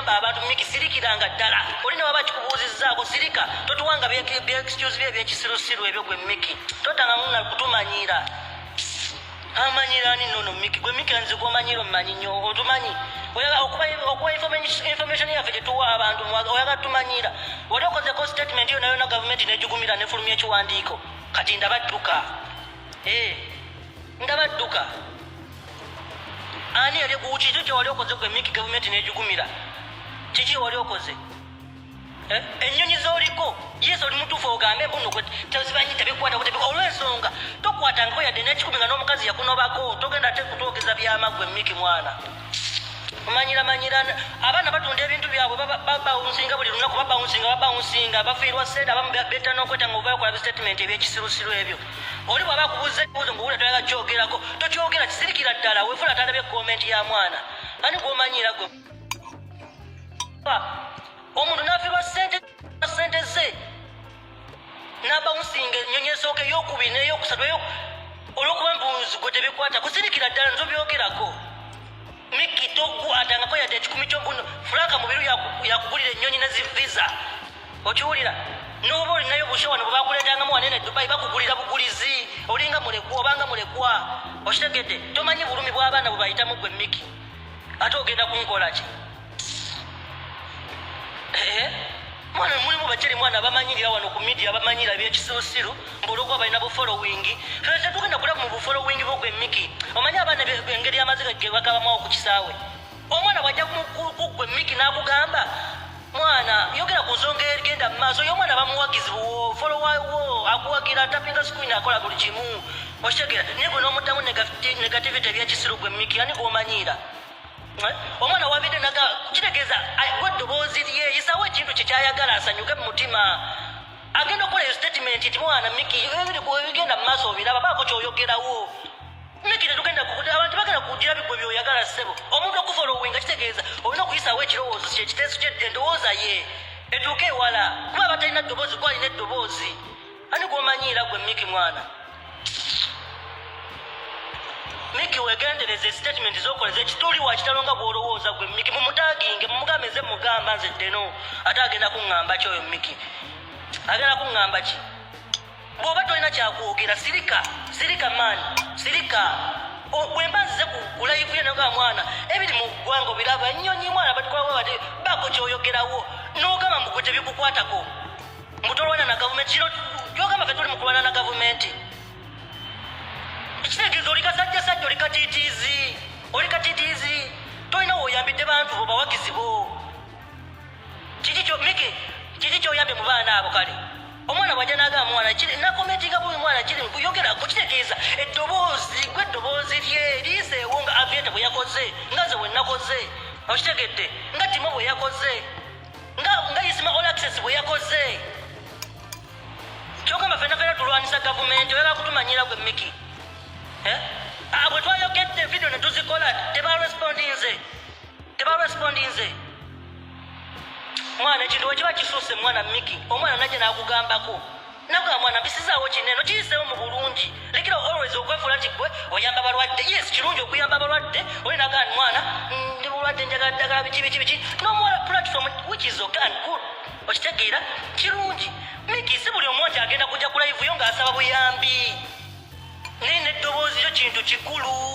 gamba abantu mikisirikiranga ddala oli ne waba kikubuuzizzaako sirika totuwanga excuse bye ebyekisirusiru ebyo gwe miki totanga muna kutumanyira amanyira ni nono miki gwe miki anze gwomanyira omumanyi nnyo otumanyi oyaga okuba information yaffe gyetuwa abantu oyaga tumanyira oli okozeko statement yo nayo na gavumenti negigumira nefulumya ekiwandiiko kati ndabadduka ndabadduka ani yali kiki kyewali okoze gwe miki gavumenti negigumira kiki wali okoze ennyonyi z'oliko yesu oli mutuufu ogambe mbuno tezibanyi tebikwata olw'ensonga tokwatangako yadde n'ekikumi nga n'omukazi yakunobako togenda te kutoogeza byama gwe miki mwana manyira abaana batunda ebintu byabwe babawunsinga buli lunaku babawunsinga bafiirwa seeda abamu betta n'okweta nga ovayo kola statement ebyekisirusiru ebyo oli bw'aba akubuuza ekibuuzo ngaowulira toyaga kyogerako tokyogera kisirikira ddala weefula atalabye komenti ya mwana ani gw'omanyira gwe omuntu n'afiirwa sente ze n'abawunsinga ennyonyi esooka ey'okubiri n'ey'okusatu olw'okuba mbuzi gwe tebikwata kusirikira ddala nzo byogerako miki tokwatangako yadde ekikumi ky'omuno fulanka mubiru yakugulira ennyonyi nezivisa okiwulira n'oba olinayo bushe wano bwebakuleetangamu wanene dubai bakugulira bugulizi olinga mulekwa obanga mulekwa okitegedde tomanyi bulumi bw'abaana bwe bayitamu gwe miki ate ogenda kunkola ki mwana mulimu bakiri mwana abamanyirira wano ku media abamanyira ebyekisirusiru mbuloko balina bufollowing fese tugenda kulaba mu bufollowing bwogwe miki omanyi abaana engeri amaziga ge bakabamuawo ku Kisawe omwana bwajja kugwe miki n'akugamba mwana yogera ku nsonga egenda mu maaso y'omwana bamuwagizi followawo akuwagira tapinga screen akola buli kimu okitegera naye gwe n'omuddamu negativity ebyekisiru gwe miki ani gw'omanyira omwana wabidde naga kitegeeza weddoboozi lye yisawo ekintu kyekyayagala asanyuke mu mutima agenda okukola statement ti mwana miki ebigenda mu maaso obiraba baako kyoyogerawo miki tetugenda abantu bagenda kugira bigwe byoyagala ssebo omuntu okufollowinga kitegeeza olina okuyisawo ekirowoozo kyekiteeso endowooza ye etuuke ewala kuba batalina ddoboozi gwalina eddoboozi ani gw'omanyiira gwe miki mwana miki wegendereze statement zokoleza ekituli wakitalonga bwolowooza gwe miki mumutaginge mumugameze mugamba nze ddeno ate agenda kuŋŋamba ki oyo miki agenda kuŋŋamba ki bw'oba tolina kyakwogera sirika maani sirika bwemba nzize ku live yenoga mwana ebiri mu ggwanga obiraba ennyonyi mwana batwalawo bati baako kyoyogerawo n'ogamba mbu gwe tebikukwatako mbutolwana na gavumenti kino gyogamba fe tuli mu kulwana na gavumenti ekitegeeza oli kasajjasajja oli katitiizi tolina woyambidde bantu bo bawagizi bo kiki kyoyambye mu baana abo kale omwana bwajja n'agamba mwana nakomentinga buli mwana kiri kuyogerako kitegeeza eddoboozi lye liiseewo nga avieta bwe yakoze nga ze bwe nakoze okitegedde nga timo bwe yakoze nga isima all access bwe yakoze kyogamba fenna tulwanisa gavumenti oyagala kutumanyira gwe miki bwe twayogedde video ne tuzikola tebarespondinze mwana ekintu wekiba kisuuse mwana miki omwana najja n'akugambako nagamba mwana mbisizaawo kineno kiyiseewo mu bulungi lekera always okwefuula nti gwe oyamba balwadde yes kirungi okuyamba balwadde oli nagamba mwana ndi bulwadde njagala ddagala biki n'omuwala platform which is okay and good okitegeera kirungi miki si buli omuntu agenda kujja ku live yo ng'asaba buyambi naye n'eddoboozi yo kintu kikulu